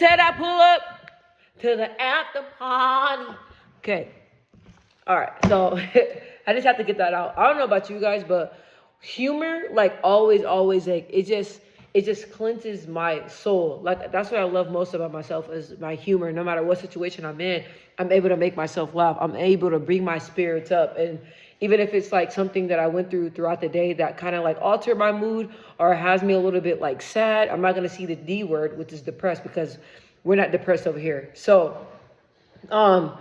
said I pull up to the after party. Okay. All right. So I just have to get that out. I don't know about you guys, but humor, like always, like it just cleanses my soul. Like that's what I love most about myself is my humor. No matter what situation I'm in, I'm able to make myself laugh. I'm able to bring my spirits up. And even if it's like something that I went through throughout the day that kind of like altered my mood or has me a little bit like sad, I'm not gonna see the D word, which is depressed, because we're not depressed over here. So I'm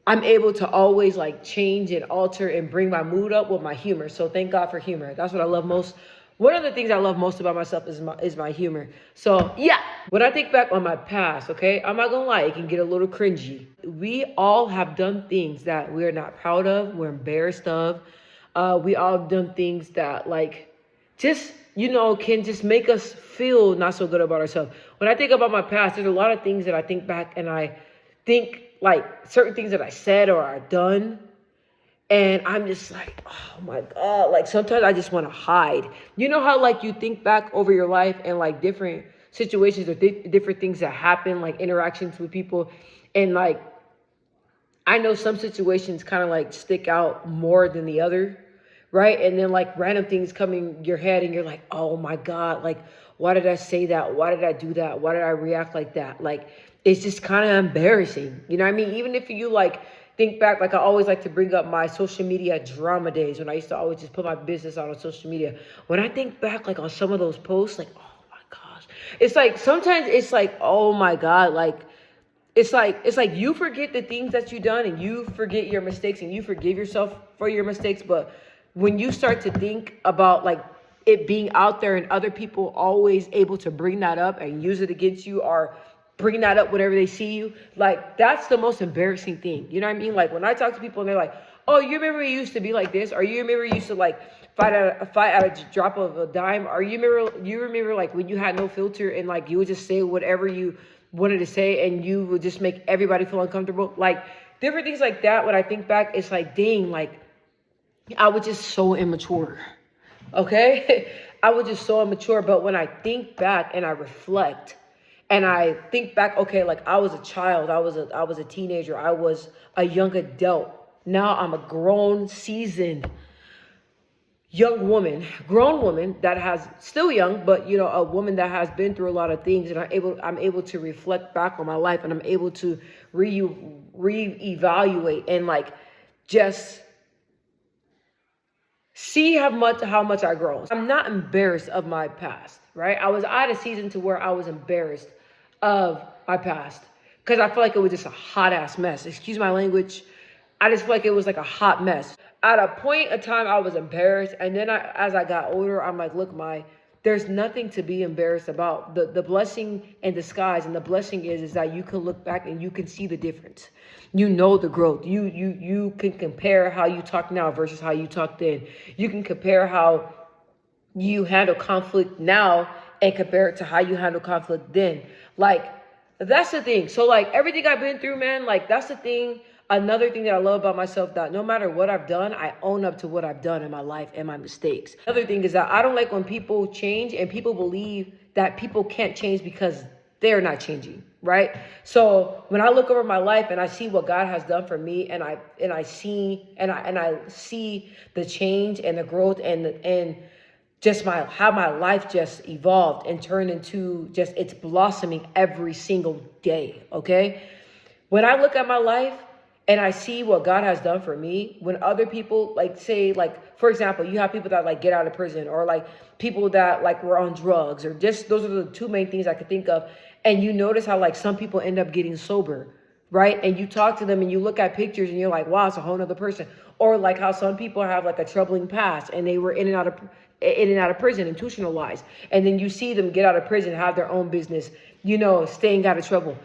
able to always like change and alter and bring my mood up with my humor. So thank God for humor. That's what I love most. One of the things I love most about myself is my humor. So yeah, when I think back on my past, okay, I'm not gonna lie, it can get a little cringy. We all have done things that we're not proud of, we're embarrassed of. We all have done things that like just can just make us feel not so good about ourselves. When I think about my past, there's a lot of things that I think back and I think like certain things that I said or I done, and I'm just like, oh my God, like sometimes I just want to hide. You know how like you think back over your life and like different situations or different things that happen, like interactions with people, and like I know some situations kind of like stick out more than the other, right? And then like random things come in your head and you're like, oh my God, like why did I say that? Why did I do that? Why did I react like that? Like it's just kind of embarrassing. You know what I mean? Even if you like think back, like I always like to bring up my social media drama days when I used to always just put my business out on social media. When I think back like on some of those posts, like, oh my gosh, it's like sometimes it's like, oh my God, like it's like you forget the things that you've done and you forget your mistakes and you forgive yourself for your mistakes. But when you start to think about like it being out there and other people always able to bring that up and use it against you or bring that up whenever they see you, like that's the most embarrassing thing. You know what I mean? Like when I talk to people and they're like, oh, you remember you used to be like this? Or you remember you used to like fight at a drop of a dime? Or you remember like when you had no filter and like you would just say whatever you wanted to say and you would just make everybody feel uncomfortable? Like different things like that. When I think back, it's like, dang, like I was just so immature. Okay. I was just so immature. But when I think back and I reflect and I think back, okay, like I was a child, I was a teenager, I was a young adult. Now I'm a grown, seasoned grown woman that has still young, but a woman that has been through a lot of things, and I'm able to reflect back on my life, and I'm able to reevaluate and like just see how much I grow. I'm not embarrassed of my past, right? I was at a season to where I was embarrassed of my past because I feel like it was just a hot ass mess. Excuse my language. I just feel like it was like a hot mess. At a point of time, I was embarrassed. And then as I got older, I'm like, look, there's nothing to be embarrassed about. The blessing in disguise, and the blessing is that you can look back and you can see the difference. You know the growth. You can compare how you talk now versus how you talk then. You can compare how you handle conflict now and compare it to how you handle conflict then. Like, that's the thing. So like everything I've been through, man, like that's the thing. Another thing that I love about myself, that no matter what I've done, I own up to what I've done in my life and my mistakes. Another thing is that I don't like when people change and people believe that people can't change because they're not changing, right? So when I look over my life and I see what God has done for me, and I see the change and the growth and just how my life just evolved and turned into just, it's blossoming every single day, okay? When I look at my life and I see what God has done for me, when other people like say, like, for example, you have people that like get out of prison, or like people that like were on drugs, or just those are the two main things I could think of. And you notice how like some people end up getting sober, right? And you talk to them and you look at pictures and you're like, wow, it's a whole nother person. Or like how some people have like a troubling past and they were in and out of prison, institutionalized. And then you see them get out of prison, have their own business, staying out of trouble.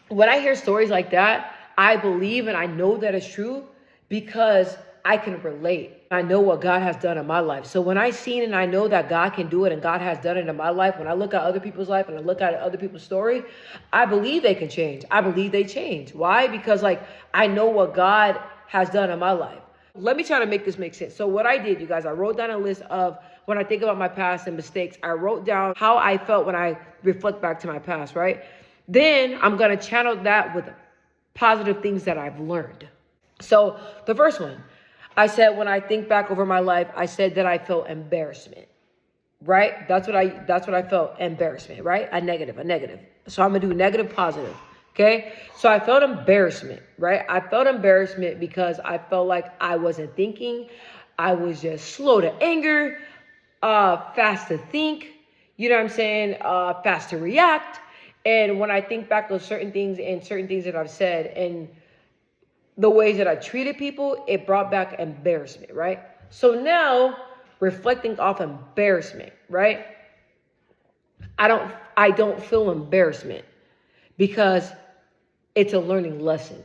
When I hear stories like that, I believe and I know that it's true because I can relate. I know what God has done in my life. So when I seen and I know that God can do it and God has done it in my life, when I look at other people's life and I look at other people's story, I believe they can change. I believe they change. Why? Because like I know what God has done in my life. Let me try to make this make sense. So what I did, you guys, I wrote down a list of when I think about my past and mistakes. I wrote down how I felt when I reflect back to my past, right? Then I'm going to channel that with positive things that I've learned. So the first one, I said, when I think back over my life, I said that I felt embarrassment, right? That's what I felt, embarrassment, right? A negative. So I'm gonna do negative, positive. Okay. So I felt embarrassment, right? I felt embarrassment because I felt like I wasn't thinking. I was just slow to anger, fast to think, you know what I'm saying? Fast to react. And when I think back on certain things and certain things that I've said and the ways that I treated people, it brought back embarrassment, right? So now, reflecting off embarrassment, right? I don't feel embarrassment because it's a learning lesson,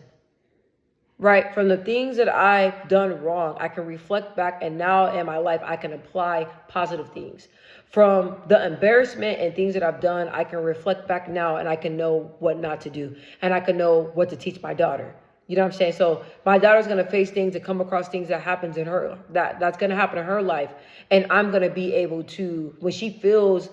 right? From the things that I've done wrong, I can reflect back, and now in my life, I can apply positive things. From the embarrassment and things that I've done, I can reflect back now and I can know what not to do. And I can know what to teach my daughter. You know what I'm saying? So my daughter's going to face things and come across things that happens in her, that's going to happen in her life. And I'm going to be able to, when she feels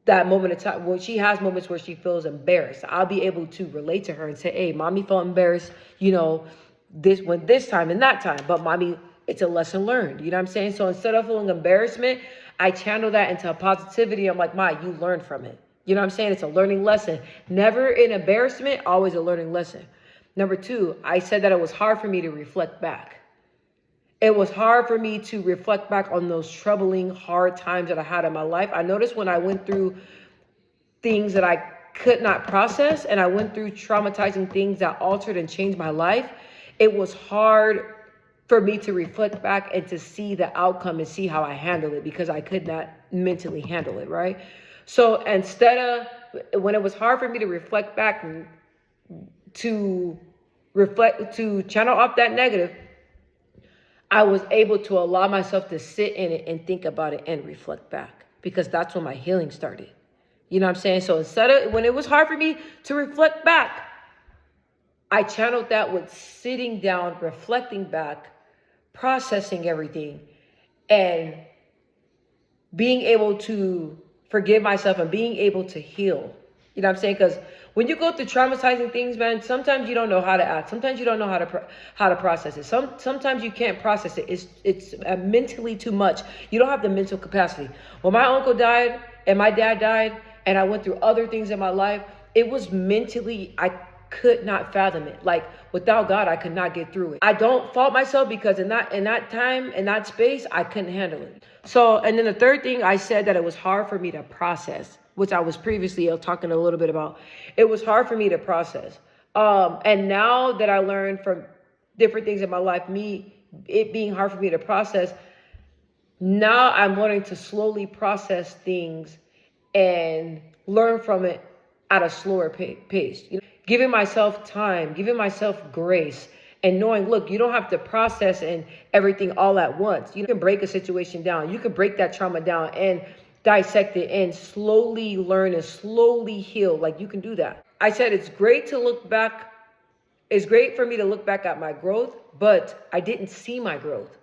that moment of time, when she has moments where she feels embarrassed, I'll be able to relate to her and say, hey, mommy felt embarrassed, this time and that time, but mommy, it's a lesson learned. You know what I'm saying? So instead of feeling embarrassment, I channel that into positivity. I'm like, Ma, you learned from it. You know what I'm saying? It's a learning lesson. Never an embarrassment, always a learning lesson. Number two, I said that it was hard for me to reflect back. It was hard for me to reflect back on those troubling, hard times that I had in my life. I noticed when I went through things that I could not process and I went through traumatizing things that altered and changed my life, it was hard for me to reflect back and to see the outcome and see how I handled it because I could not mentally handle it, right? So instead of, when it was hard for me to reflect back, to channel off that negative, I was able to allow myself to sit in it and think about it and reflect back because that's when my healing started. You know what I'm saying? So when it was hard for me to reflect back, I channeled that with sitting down, reflecting back, processing everything, and being able to forgive myself and being able to heal. You know what I'm saying? Because when you go through traumatizing things, man, sometimes you don't know how to act. Sometimes you don't know how to process it. Sometimes you can't process it. It's mentally too much. You don't have the mental capacity. When my uncle died and my dad died, and I went through other things in my life, it was mentally, I could not fathom it. Like without God, I could not get through it. I don't fault myself because in that time, in that space, I couldn't handle it. So, and then the third thing, I said that it was hard for me to process, which I was previously talking a little bit about. It was hard for me to process. And now that I learned from different things in my life, it being hard for me to process, now I'm learning to slowly process things and learn from it at a slower pace. Giving myself time, giving myself grace, and knowing, look, you don't have to process and everything all at once. You can break a situation down. You can break that trauma down and dissect it and slowly learn and slowly heal. Like you can do that. I said it's great to look back. It's great for me to look back at my growth, but I didn't see my growth.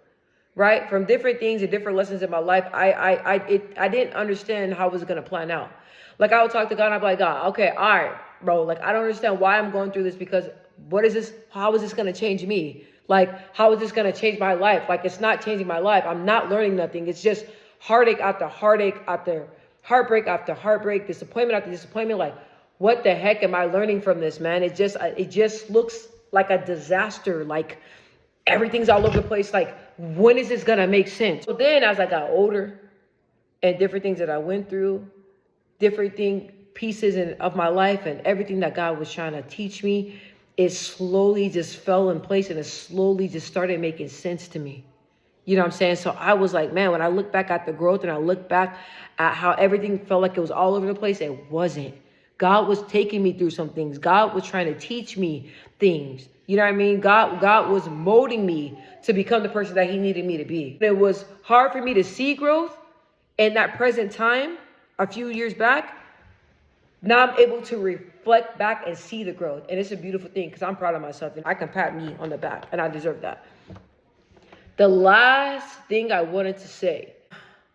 Right? From different things and different lessons in my life, I didn't understand how it was going to plan out. Like I would talk to God and I'd be like, God, okay, all right, bro. Like, I don't understand why I'm going through this because what is this? How is this going to change me? Like, how is this going to change my life? Like, it's not changing my life. I'm not learning nothing. It's just heartache after heartache after heartbreak after heartbreak, disappointment after disappointment. Like, what the heck am I learning from this, man? It just looks like a disaster. Like, everything's all over the place. Like, when is this going to make sense? So then as I got older and different things that I went through, pieces of my life and everything that God was trying to teach me, it slowly just fell in place and it slowly just started making sense to me. You know what I'm saying? So I was like, man, when I look back at the growth and I look back at how everything felt like it was all over the place, it wasn't. God was taking me through some things. God was trying to teach me things. You know what I mean? God was molding me to become the person that he needed me to be. It was hard for me to see growth in that present time a few years back. Now I'm able to reflect back and see the growth. And it's a beautiful thing because I'm proud of myself and I can pat me on the back and I deserve that. The last thing I wanted to say,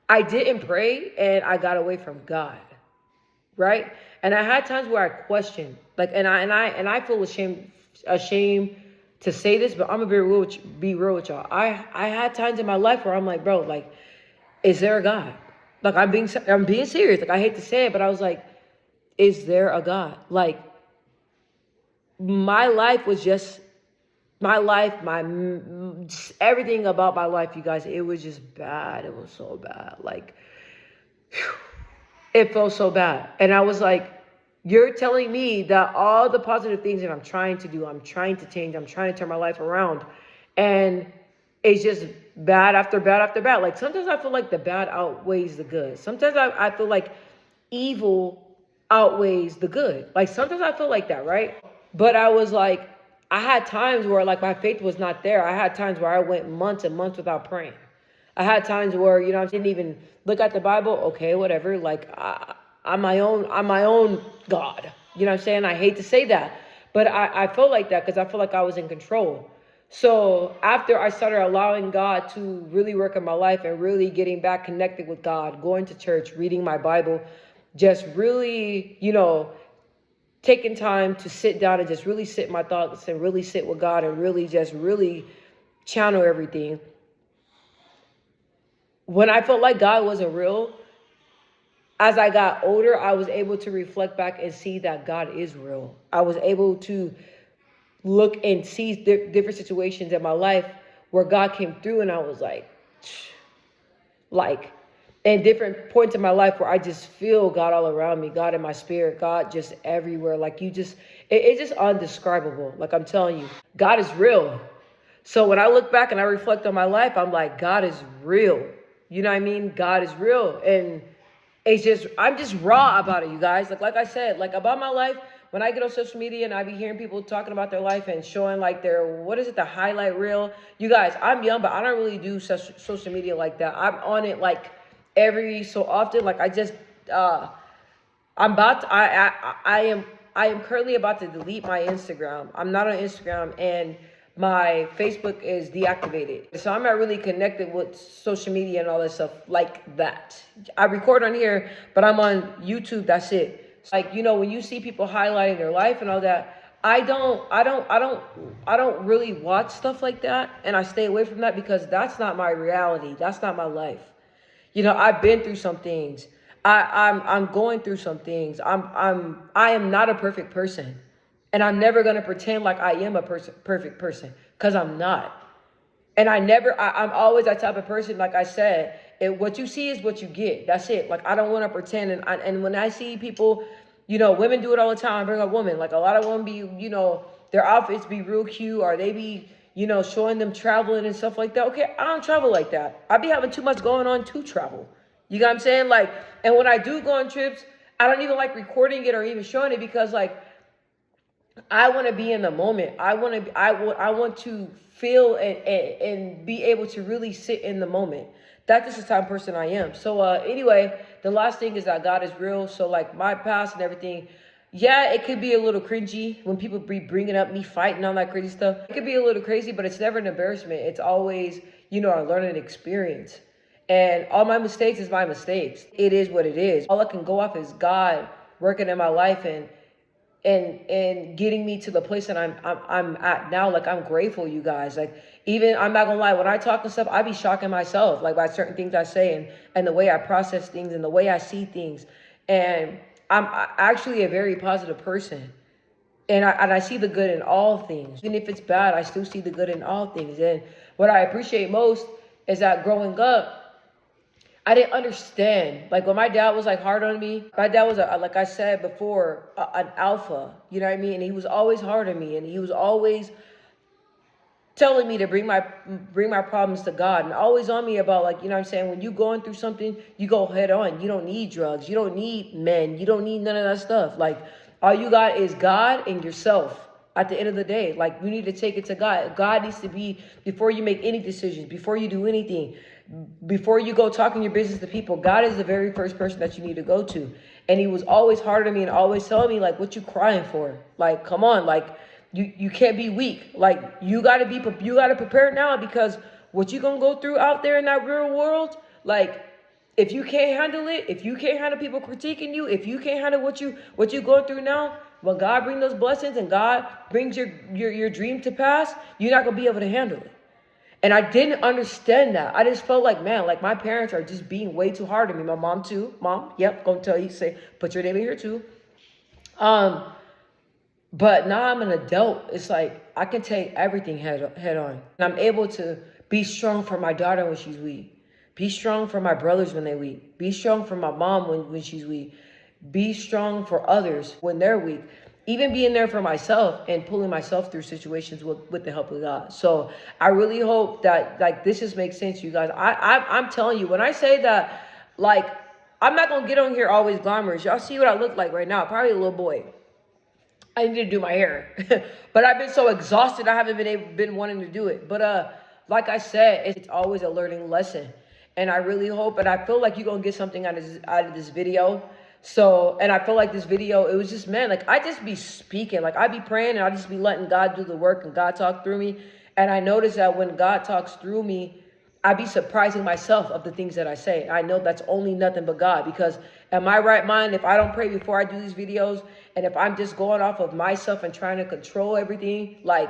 I didn't pray and I got away from God. right? And I had times where I questioned, like, and I feel ashamed to say this, but I'm gonna be real with y'all. I had times in my life where I'm like, bro, like, is there a God? Like, I'm being serious. Like, I hate to say it, but I was like, is there a God? Like, my life was just my life, just everything about my life, you guys. It was just bad. It was so bad. Like, it felt so bad. And I was like, you're telling me that all the positive things that I'm trying to do, I'm trying to change, I'm trying to turn my life around, and it's just bad after bad after bad. Like, sometimes I feel like the bad outweighs the good. Sometimes I feel like evil outweighs the good. Like, sometimes I feel like that, right? But I was like, I had times where like my faith was not there. I had times where I went months and months without praying. I had times where, I didn't even look at the Bible. Okay, whatever. Like, I'm my own God. You know what I'm saying? I hate to say that, but I felt like that because I feel like I was in control. So after I started allowing God to really work in my life and really getting back connected with God, going to church, reading my Bible, just really, taking time to sit down and just really sit my thoughts and really sit with God and really channel everything. When I felt like God wasn't real, as I got older, I was able to reflect back and see that God is real. I was able to look and see different situations in my life where God came through, and I was like, and different points in my life where I just feel God all around me, God in my spirit, God just everywhere. Like, it's just undescribable. Like, I'm telling you, God is real. So when I look back and I reflect on my life, I'm like, God is real. You know what I mean? God is real. And I'm just raw about it, you guys. Like I said, like, about my life, when I get on social media and I be hearing people talking about their life and showing like the highlight reel. You guys, I'm young, but I don't really do social media like that. I'm on it like every so often. Like, I am currently about to delete my Instagram. I'm not on Instagram, and my Facebook is deactivated. So I'm not really connected with social media and all that stuff like that. I record on here, but I'm on YouTube. That's it. Like, when you see people highlighting their life and all that, I don't really watch stuff like that, and I stay away from that because that's not my reality. That's not my life. I've been through some things. I'm going through some things. I am not a perfect person. And I'm never going to pretend like I am a perfect person, because I'm not. And I'm always that type of person. Like I said, what you see is what you get. That's it. Like, I don't want to pretend. And when I see people, women do it all the time. I bring up women. Like, a lot of women be, their outfits be real cute, or they be, showing them traveling and stuff like that. Okay, I don't travel like that. I be having too much going on to travel. You know what I'm saying? Like, and when I do go on trips, I don't even like recording it or even showing it, because like, I want to be in the moment. I want to feel and be able to really sit in the moment. That's just the type of person I am. So anyway, the last thing is that God is real. So like, my past and everything, yeah, it could be a little cringy when people be bringing up me fighting, all that crazy stuff. It could be a little crazy, but it's never an embarrassment. It's always, a learning experience. And all my mistakes is my mistakes. It is what it is. All I can go off is God working in my life and getting me to the place that I'm at now. Like, I'm grateful, you guys. Like, even, I'm not gonna lie, when I talk and stuff, I be shocking myself, like, by certain things I say and the way I process things and the way I see things. And I'm actually a very positive person. And I see the good in all things. Even if it's bad, I still see the good in all things. And what I appreciate most is that growing up, I didn't understand. Like, when my dad was like hard on me, my dad was, like I said before, an alpha, you know what I mean? And he was always hard on me, and he was always telling me to bring my problems to God, and always on me about, like, you know what I'm saying? When you going through something, you go head on. You don't need drugs. You don't need men. You don't need none of that stuff. Like, all you got is God and yourself. At the end of the day, like, you need to take it to God. God needs to be, before you make any decisions, before you do anything, before you go talking your business to people, God is the very first person that you need to go to. And he was always hard on me and always telling me, like, what you crying for? Like, come on, like, you can't be weak. Like, you gotta prepare now, because what you gonna go through out there in that real world, like, If you can't handle it, if you can't handle people critiquing you, if you can't handle what you going through now, when God brings those blessings and God brings your dream to pass, you're not gonna be able to handle it. And I didn't understand that. I just felt like, man, like my parents are just being way too hard on me. My mom too. Mom, yep, gonna tell you, say, put your name in here too. But now I'm an adult. It's like I can take everything head on. And I'm able to be strong for my daughter when she's weak. Be strong for my brothers when they're weak. Be strong for my mom when she's weak. Be strong for others when they're weak. Even being there for myself and pulling myself through situations with the help of God. So I really hope that like this just makes sense, you guys. I'm telling you, when I say that, like, I'm not gonna get on here always glamorous. Y'all see what I look like right now? Probably a little boy. I need to do my hair, but I've been so exhausted. I haven't been wanting to do it. But like I said, it's always a learning lesson, and I really hope, and I feel like you're gonna get something out of this video. So, and I feel like this video, it was just, man, like I just be speaking, like I be praying, and I just be letting God do the work, and God talk through me. And I notice that when God talks through me, I be surprising myself of the things that I say. I know that's only nothing but God, because in my right mind, if I don't pray before I do these videos, and if I'm just going off of myself and trying to control everything, like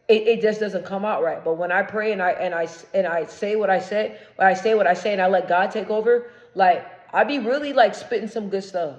it just doesn't come out right. But when I pray and I say what I say, and I let God take over, like I be really like spitting some good stuff.